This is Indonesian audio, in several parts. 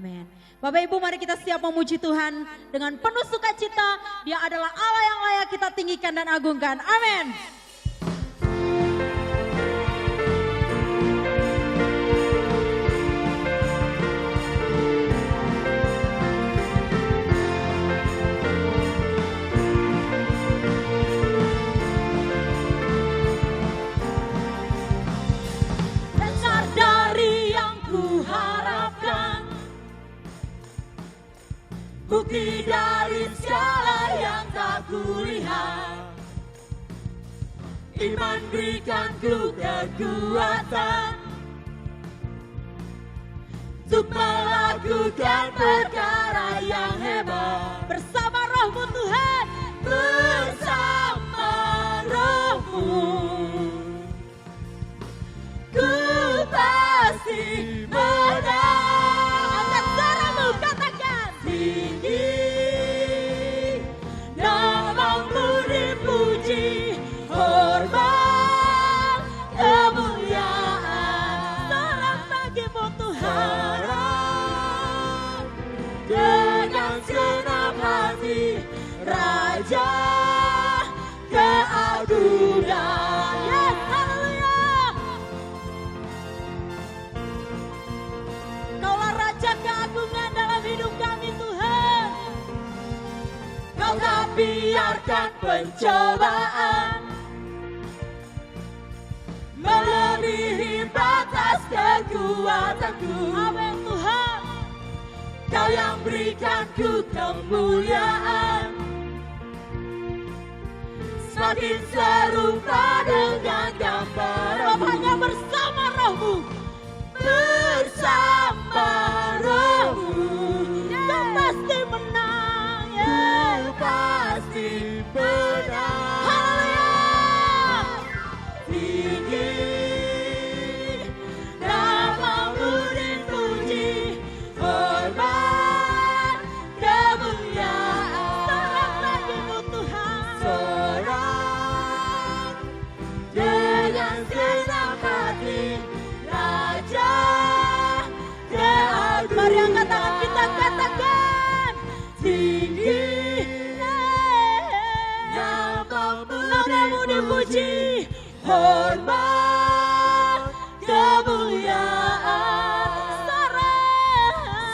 Amin. Bapak Ibu, mari kita siap memuji Tuhan dengan penuh sukacita. Dia adalah Allah yang layak kita tinggikan dan agungkan. Amin. Besar dari yang kuharapkan, bukti dari segala yang tak kulihat. Iman berikanku kekuatan untuk melakukan perkara yang hebat. Bersama rohmu Tuhan. Bersama rohmu ku pasti menang. Angkat suaramu, katakan. Tinggi namamu dipuji, hormat kemuliaan. Salam bagimu Tuhan. Harap dengan segenap hati, Raja keagungan. Yes, haleluya. Kaulah Raja keagungan dalam hidup kami Tuhan. Kau tak biarkan pencobaan melebihi batas kekuatanku. Amin Tuhan. Kau yang berikanku kemuliaan, semakin serupa dengan gambaranmu. Hanya bersama rohmu. Bersama rohmu Kau pasti menang. ku Yes. pasti menang. Haleluya. Tinggi namamu dipuji, hormat kemuliaan. Salam bagimu Tuhan. Sorak dengan segenap hati, Raja keagungan. Mari angkat tangan kita, katakan. Tinggi namamu dipuji, hormat kemuliaan.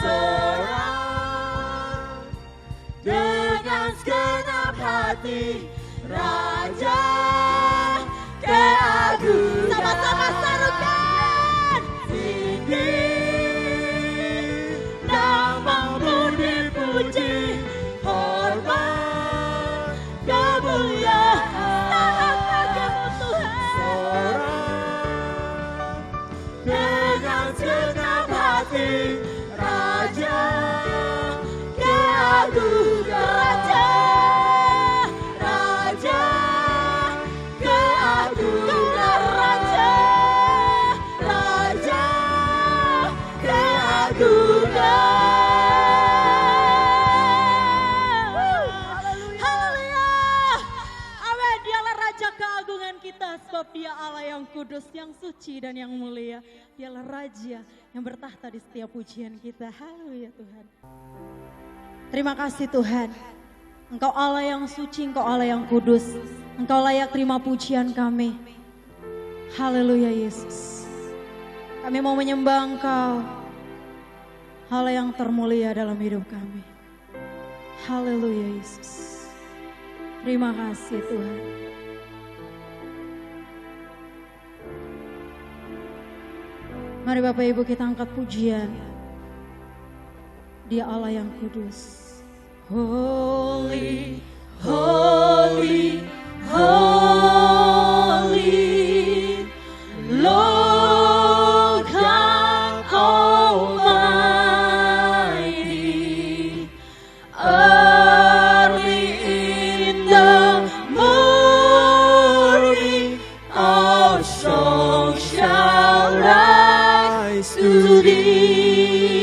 Sorak dengan segenap hati, Raja keagungan. Sama-sama sarukan. Tinggi namamu dipuji, hormat kemuliaan. Salam bagimu Tuhan. Sorak dengan segenap hati, Raja keagungan. Raja keagungan. Raja keagungan. Haleluya. Amin. Dialah Raja keagungan kita, sebab Dia Allah yang kudus, yang suci dan yang mulia. Dialah Raja yang bertahta di setiap pujian kita. Haleluya Tuhan. Terima kasih Tuhan. Engkau Allah yang suci, Engkau Allah yang kudus. Engkau layak terima pujian kami. Haleluya Yesus. Kami mau menyembah Engkau. Allah yang termulia dalam hidup kami. Haleluya Yesus. Terima kasih Tuhan. Mari Bapak Ibu kita angkat pujian. Dia Allah yang kudus. Holy, Holy, holy, Lord God Almighty. Early in the morning, our song shall rise to thee.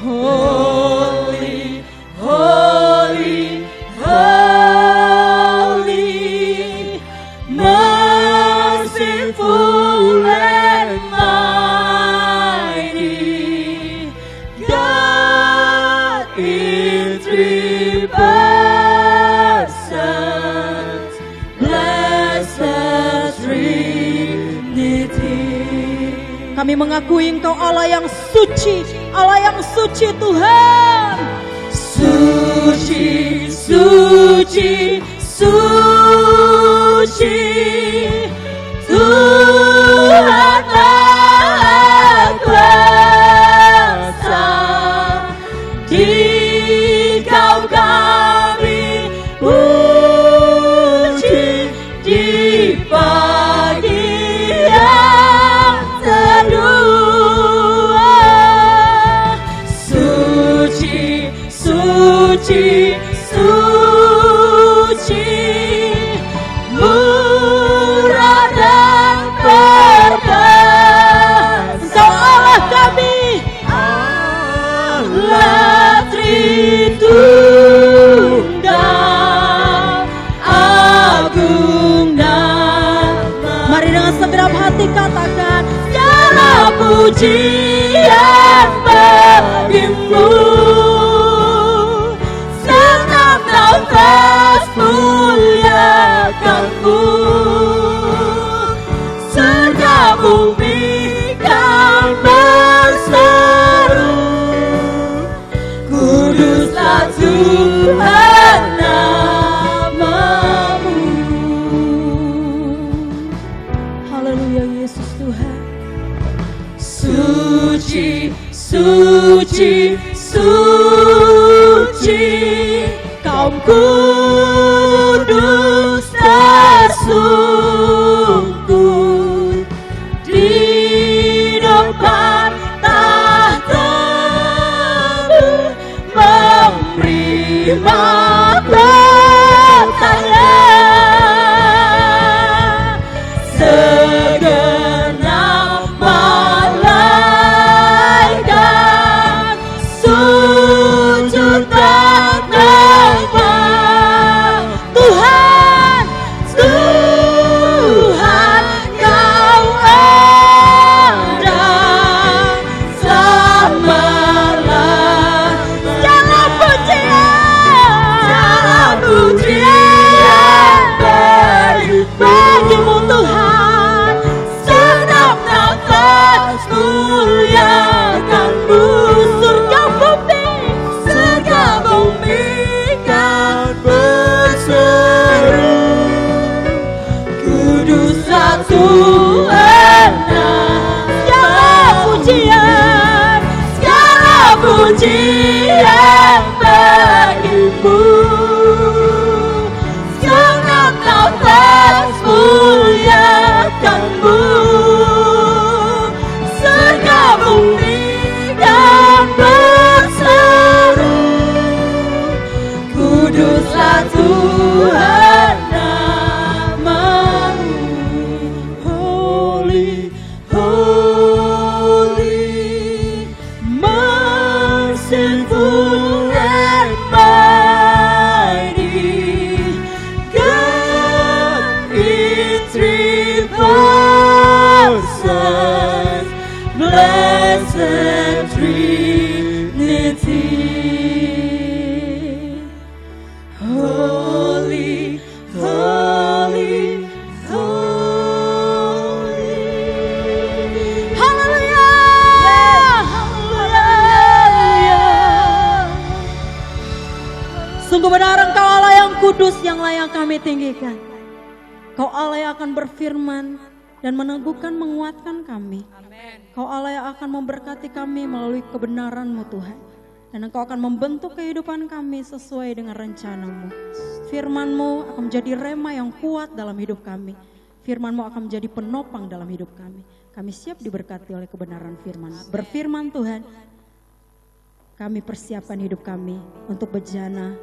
Holy, holy, holy, merciful and mighty. Kami mengakui Engkau Allah yang suci, Allah yang suci Tuhan. Suci, suci, suci, Tuhan Maha Kuasa. Dikau kami puji di pagi yang teduh. Suci, suci, suci, murah dan perkasa. Engkau Allah kami, Allah Tritunggal, agung nama. mari dengan segenap hati katakan, Segala pujian bagimu, senang nafas muliakanmu. Surga bumi kan berseru, kuduslah Tuhan namamu. haleluya Yesus Tuhan. Suci, suci, suci, kaum kudus tersungkur di depan tahta-Mu, memberi mahkotanya. Segenap malaikat sujud dan menyembah Tuhan, Tuhan Kau ada samalah. Segala pujian bagimu Tuhan, senang nafas muliakanmu. Surga bumi kan berseru, kuduslah Tuhan namamu. Segala pujian bagimu, senang nafas muliakanmu. Surga bumi kan berseru, kuduslah Tuhan namamu. Holy, holy, merciful and mighty, God in three persons, blessed Trinity. Holy, holy, holy. Haleluya, Haleluya. sungguh benar Engkau Allah yang kudus yang layak kami tinggikan. Kau Allah yang akan berfirman dan meneguhkan menguatkan kami. Kau Allah yang akan memberkati kami melalui kebenaran-Mu Tuhan. Dan Engkau akan membentuk kehidupan kami sesuai dengan rencana-Mu. Firman-Mu akan menjadi rema yang kuat dalam hidup kami. Firman-Mu akan menjadi penopang dalam hidup kami. Kami siap diberkati oleh kebenaran firman. Berfirman Tuhan, kami persiapkan hidup kami untuk bejana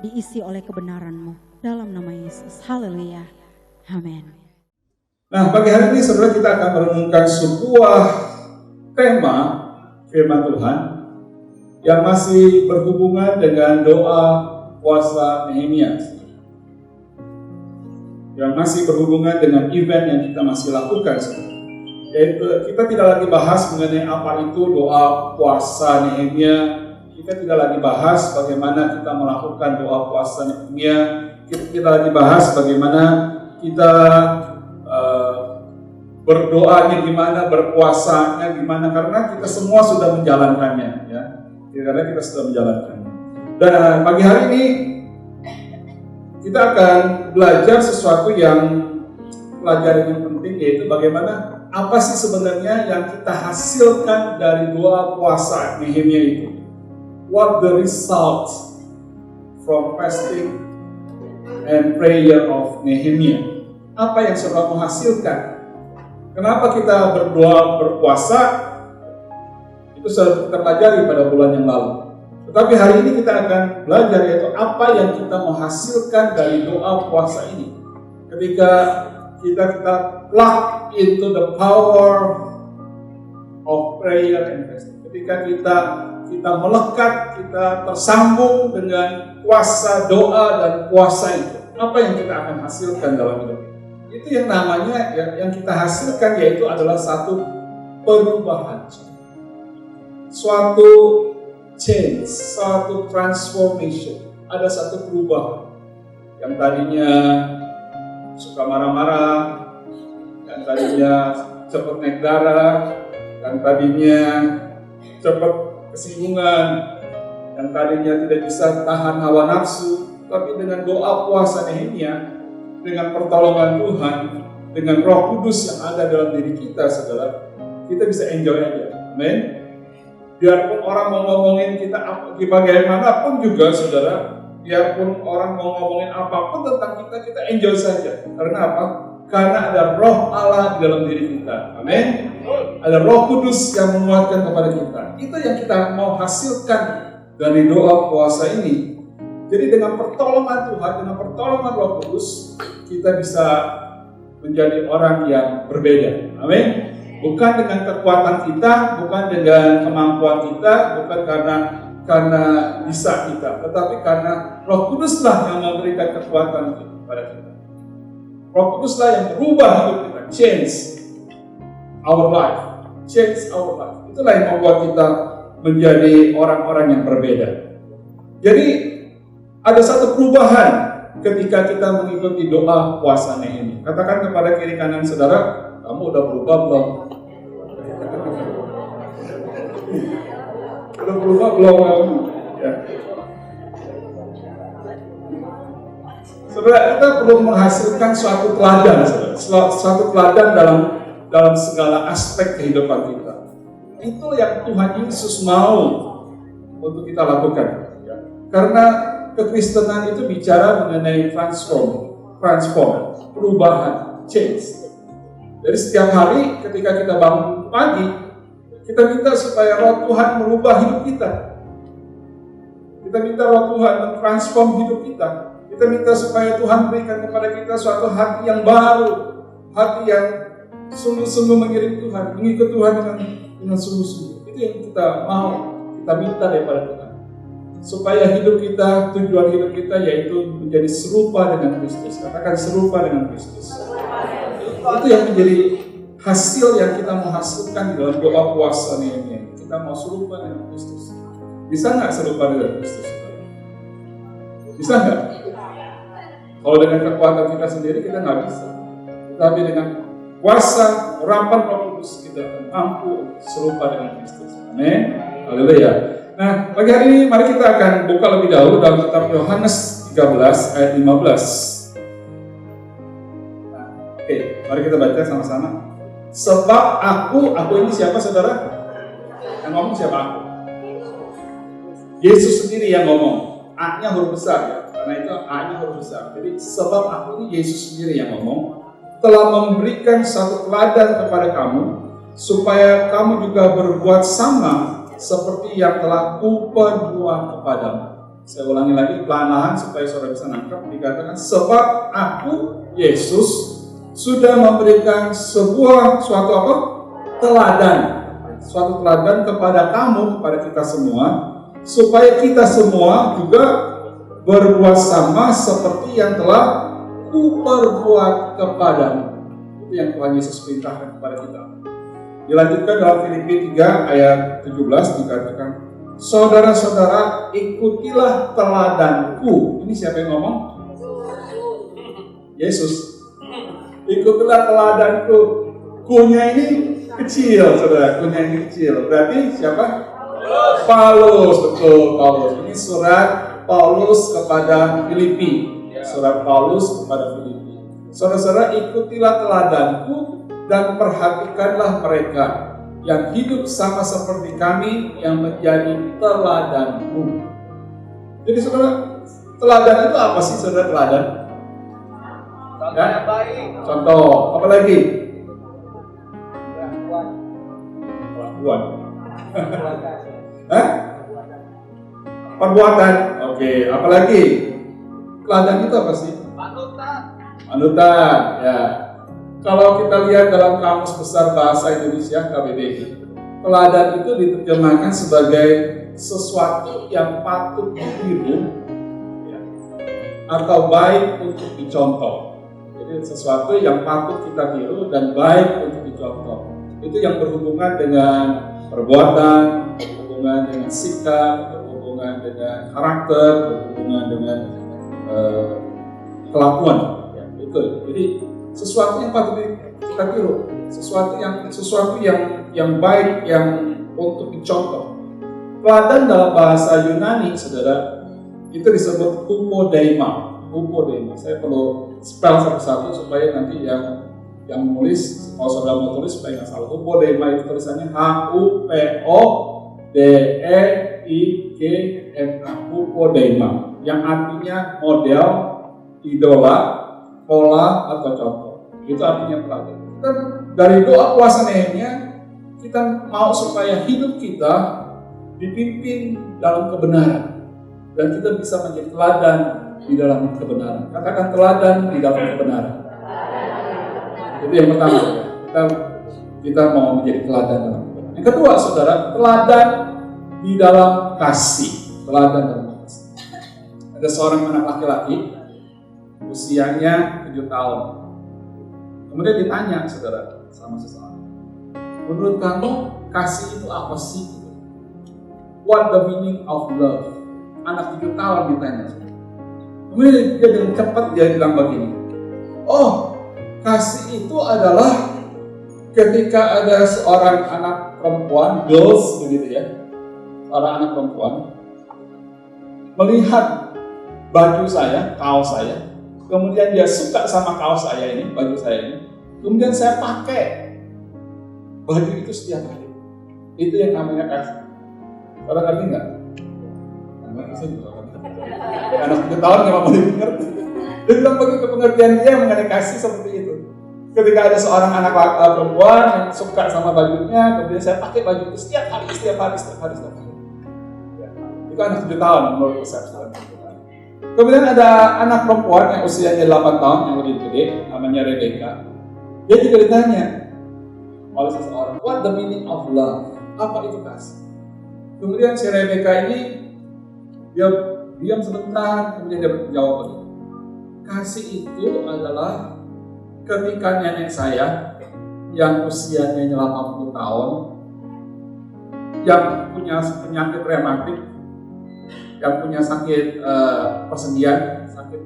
diisi oleh kebenaran-Mu. Dalam nama Yesus, haleluya, amin. Nah, pagi hari ini saudara kita akan merenungkan sebuah tema firman Tuhan yang masih berhubungan dengan doa puasa Nehemia. Yang masih berhubungan dengan event yang kita masih lakukan. Yaitu kita tidak lagi bahas mengenai apa itu doa puasa Nehemia. Kita tidak lagi bahas bagaimana kita melakukan doa puasa Nehemia. Kita lagi bahas bagaimana kita berdoanya gimana, berpuasanya gimana, karena kita semua sudah menjalankannya, ya. Karena kita sudah menjalankannya. Dan pagi hari ini kita akan belajar sesuatu yang pelajaran yang penting, yaitu bagaimana apa sih sebenarnya yang kita hasilkan dari doa puasa Nehemia itu. What the result from fasting and prayer of Nehemia. Apa yang saudara menghasilkan? Kenapa kita berdoa berpuasa? Itu sudah kita pelajari pada bulan yang lalu. Tetapi hari ini kita akan belajar yaitu apa yang kita menghasilkan dari doa puasa ini. Ketika kita plug into the power of prayer and fasting. Ketika kita melekat, kita tersambung dengan kuasa doa dan puasa itu. Apa yang kita akan hasilkan dalam hidup ini? Itu yang namanya, yang kita hasilkan yaitu adalah satu perubahan. Suatu change, suatu transformation. Ada satu perubahan. Yang tadinya suka marah-marah, yang tadinya cepat naik darah, yang tadinya cepat kesinggungan, yang tadinya tidak bisa tahan hawa nafsu, tapi dengan doa puasa Nehemia, dengan pertolongan Tuhan, dengan Roh Kudus yang ada dalam diri kita, saudara, kita bisa enjoy aja. Amin. Biarpun orang mau ngomongin kita bagaimanapun juga, saudara, biarpun orang mau ngomongin apapun tentang kita enjoy saja. Karena apa? Karena ada Roh Allah di dalam diri kita. Amin. Ada Roh Kudus yang menguatkan kepada kita. Itu yang kita mau hasilkan dari doa puasa ini. Jadi dengan pertolongan Tuhan, dengan pertolongan Roh Kudus, kita bisa menjadi orang yang berbeda. Amin. Bukan dengan kekuatan kita, bukan dengan kemampuan kita, bukan karena bisa kita, tetapi karena Roh Kuduslah yang memberikan kekuatan kepada kita. Roh Kuduslah yang berubah hidup kita, change our life, change our life. Itulah yang membuat kita menjadi orang-orang yang berbeda. Jadi ada satu perubahan ketika kita mengikuti doa puasa Nehemia. Katakan kepada kiri kanan saudara, kamu udah berubah belum? Udah berubah belum? Ya. Saudara, kita perlu menghasilkan suatu teladan, suatu teladan dalam segala aspek kehidupan kita. Itu yang Tuhan Yesus mau untuk kita lakukan. Ya. Karena kekristenan itu bicara mengenai transform, perubahan, change. Jadi setiap hari ketika kita bangun pagi, kita minta supaya Roh Tuhan merubah hidup kita. Kita minta Roh Tuhan mentransform hidup kita. Kita minta supaya Tuhan berikan kepada kita suatu hati yang baru, hati yang sungguh-sungguh mengiring Tuhan, mengikut Tuhan dengan sungguh-sungguh. Itu yang kita mau, kita minta daripada Tuhan. Supaya hidup kita, tujuan hidup kita yaitu menjadi serupa dengan Kristus. Katakan serupa dengan Kristus. Itu yang menjadi hasil yang kita menghasilkan di dalam doa puasa Nehemia. Kita mau serupa dengan Kristus. Bisa nggak serupa dengan Kristus? Bisa nggak? Kalau dengan kekuatan kita sendiri kita nggak bisa. Tapi dengan kuasa urapan Roh Kudus kita akan mampu serupa dengan Kristus. Amin. Haleluya. Nah, pagi hari ini mari kita akan buka lebih dahulu dalam kitab Yohanes 13 ayat 15. Oke, mari kita baca sama-sama. Sebab aku ini siapa saudara? Yang ngomong siapa aku? Yesus sendiri yang ngomong. A-nya huruf besar ya, karena itu A-nya huruf besar. Jadi sebab aku ini Yesus sendiri yang ngomong. Telah memberikan satu teladan kepada kamu, supaya kamu juga berbuat sama seperti yang telah kuperbuat kepadamu. Saya ulangi lagi pelan-pelan supaya saudara bisa nangkep. Dikatakan sebab aku Yesus sudah memberikan suatu apa? Teladan. Suatu teladan kepada kamu, kepada kita semua, supaya kita semua juga berbuat sama seperti yang telah kuperbuat kepadamu. Itu yang Tuhan Yesus perintahkan kepada kita. Dilanjutkan dalam Filipi 3 ayat 17 dikatakan, saudara-saudara, ikutilah teladanku. Ini siapa yang ngomong? Yesus. Ikutilah teladanku. Kunya ini kecil, saudara. Kunya ini kecil. Berarti siapa? Paulus, betul, Paulus. Ini surat Paulus kepada Filipi. Surat Paulus kepada Filipi. Saudara-saudara, ikutilah teladanku dan perhatikanlah mereka yang hidup sama seperti kami yang menjadi teladanku. Jadi saudara, teladan itu apa sih saudara teladan? Contoh yang baik. Contoh, apa lagi? Perbuatan. Hah? Perbuatan. Oke, apa lagi? Teladan itu apa sih? Panutan. Panutan, ya. Kalau kita lihat dalam Kamus Besar Bahasa Indonesia KBBI, teladan itu diterjemahkan sebagai sesuatu yang patut ditiru, ya, atau baik untuk dicontoh. Jadi sesuatu yang patut kita tiru dan baik untuk dicontoh. Itu yang berhubungan dengan perbuatan, berhubungan dengan sikap, berhubungan dengan karakter, berhubungan dengan kelakuan. Ya, itu. Jadi sesuatu yang patut kita tiru, sesuatu yang baik, yang untuk dicontoh. Teladan dalam bahasa Yunani, saudara, itu disebut hupodeima. Hupodeima. Saya perlu spell satu-satu supaya nanti yang menulis, kalau saudara mau tulis supaya nggak salah. Hupodeima itu tulisannya Hupodeima. Hupodeima, yang artinya model, idola, pola atau contoh. Itu artinya teladan. Kita dari doa puasa Nehemia, kita mau supaya hidup kita dipimpin dalam kebenaran dan kita bisa menjadi teladan di dalam kebenaran. Katakan teladan di dalam kebenaran. Itu yang pertama. Kita mau menjadi teladan dalam kebenaran. Yang kedua, saudara, teladan di dalam kasih. Teladan dalam kasih. Ada seorang anak laki-laki, usianya 7 tahun. Kemudian ditanya, saudara, sama seseorang, menurut kamu kasih itu apa sih? What the meaning of love? Anak 7 tahun ditanya. Kemudian dia dengan cepat dia bilang begini, oh, kasih itu adalah ketika ada seorang anak perempuan, girls begitu ya, seorang anak perempuan melihat baju saya, kaos saya, kemudian dia suka sama kaos saya ini, baju saya ini, kemudian saya pakai baju itu setiap hari. Itu yang namanya kasih. Orang ngerti nggak? Anak 7 tahun nggak mau ngerti. Dia bilang begitu pengertian dia mengenai kasih seperti itu. Ketika ada seorang anak perempuan yang suka sama bajunya, kemudian saya pakai baju itu setiap hari. Itu anak 7 tahun menurut persepsi. Kemudian ada anak perempuan yang usianya 8 tahun yang lebih gede, namanya Rebecca. Dia juga ditanya oleh seseorang, what the meaning of love? Apa itu kasih? Kemudian si Rebecca ini dia diam sebentar, kemudian dia menjawab begini, kasih itu adalah ketika nenek saya yang usianya 80 tahun, yang punya penyakit rematik, yang punya sakit persendian, sakit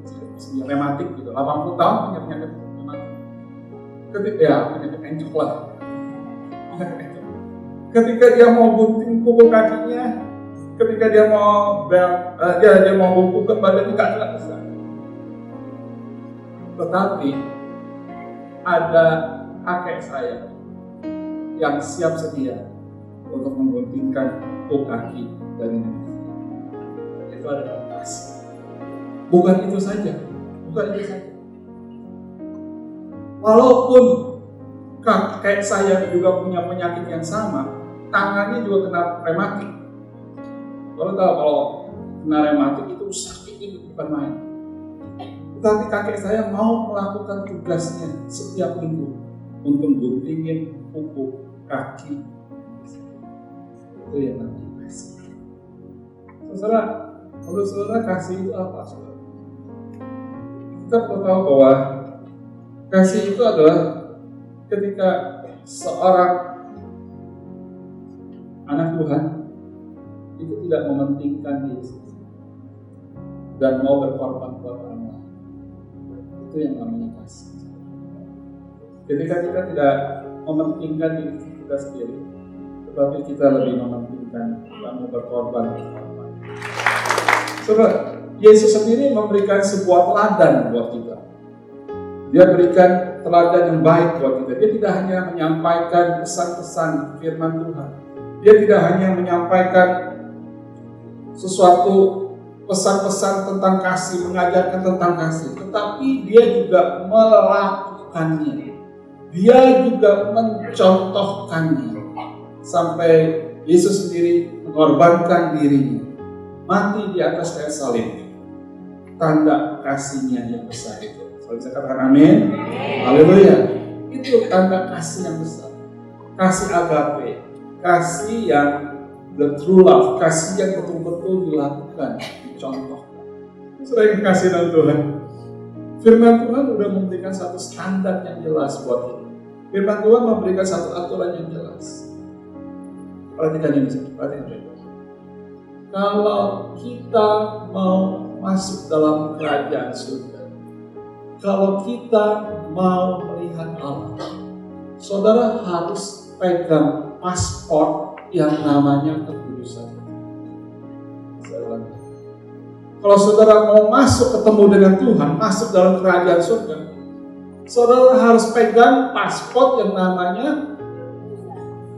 rematik gitu, 80 tahun punya penyakit rematik. Penyakit encok lah. Ketika dia mau gunting kuku kakinya, ketika dia mau dia mau bungkukkan badannya nggak bisa. Tetapi ada kakek saya yang siap sedia untuk mengguntingkan kuku kaki dari nenek. Itu adalah kasih. Bukan itu saja. Walaupun kakek saya juga punya penyakit yang sama, tangannya juga kena rematik. Kalau tahu kalau kena rematik itu sakitnya bukan main. Tetapi kakek saya mau melakukan tugasnya setiap minggu untuk guntingin kuku kaki. Itu yang namanya kasih. Saudara, menurut saudara kasih itu apa, saudara? Kita perlu tahu bahwa kasih itu adalah ketika seorang anak Tuhan itu tidak mementingkan diri sendiri dan mau berkorban buat orang lain. Itu yang namanya kasih. Ketika kita tidak mementingkan diri kita sendiri, tetapi kita lebih mementingkan kamu berkorban. Saudara, Yesus sendiri memberikan sebuah teladan buat kita. Dia berikan teladan yang baik buat kita. Dia tidak hanya menyampaikan pesan-pesan firman Tuhan. Dia tidak hanya menyampaikan sesuatu pesan-pesan tentang kasih, mengajarkan tentang kasih, tetapi dia juga melakukannya. Dia juga mencontohkannya. Sampai Yesus sendiri mengorbankan dirinya, mati di atas kayu salib. Tanda kasihnya yang besar itu. Kalau bisa katakan amin. Haleluya. Itu tanda kasih yang besar. Kasih agape. Kasih yang the true love. Kasih yang betul-betul dilakukan, dicontohkan. Saudara yang kasih dalam Tuhan, firman Tuhan sudah memberikan satu standar yang jelas buat kita. Firman Tuhan memberikan satu aturan yang jelas. Perhatikan ini, perhatikan ini. Kalau kita mau masuk dalam kerajaan surga, kalau kita mau melihat Allah, saudara harus pegang paspor yang namanya kekudusan. Kalau saudara mau masuk ketemu dengan Tuhan, masuk dalam kerajaan surga, saudara harus pegang paspor yang namanya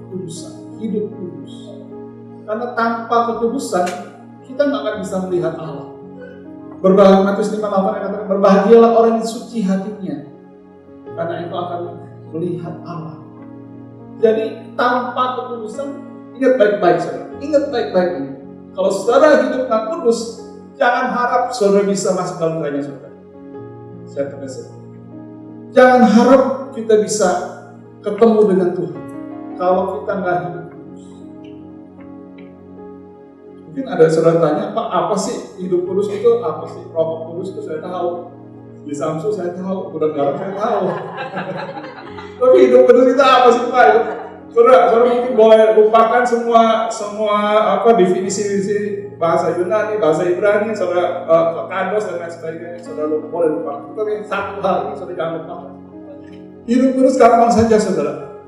kekudusan, hidup kudus. Karena tanpa kekudusan, kita nggak akan bisa melihat Allah. Berbahagia, Matius 5:8 katakan, berbahagialah orang yang suci hatinya, karena itu akan melihat Allah. Jadi tanpa kekudusan, ingat baik-baik saudara, ingat baik-baik ini. Kalau saudara hidup nggak kudus, jangan harap saudara bisa masuk dalam kerajaan surga. Saya tegaskan, jangan harap kita bisa ketemu dengan Tuhan kalau kita nggak hidup. Mungkin ada saudara tanya, Pak, apa sih hidup kudus itu? Apa sih rokok kudus itu? Saya tahu. Di Samsu saya tahu, gudang garam saya tahu. Tapi hidup kudus itu apa sih, Pak? Saudara mungkin boleh lupakan semua definisi bahasa Yunani, bahasa Ibrani, saudara kados dan lain sebagainya. Saudara boleh lupakan. Tapi satu hal ini saudara jangan lupakan. Hidup kudus gampang saja, saudara.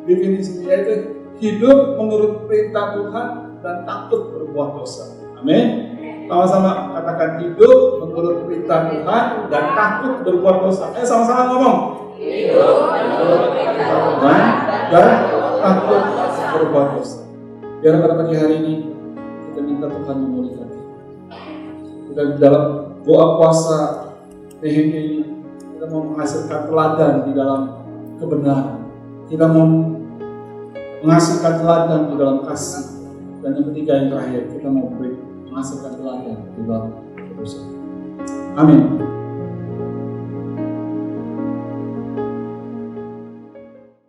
Definisinya itu hidup menurut perintah Tuhan dan takut berbuat dosa. Amin. Sama-sama katakan, hidup menurut perintah Tuhan dan takut berbuat dosa. Ayo sama-sama ngomong. Hidup menurut perintah Tuhan dan takut berbuat dosa. Biar pada pagi hari ini kita minta Tuhan memulihkan kita. Kita di dalam doa puasa Nehemia ini, kita mau menghasilkan teladan di dalam kebenaran. Kita mau menghasilkan teladan di dalam kasih. Dan yang ketiga, yang terakhir, kita mau menghasilkan teladan di dalam kekudusan. Amin.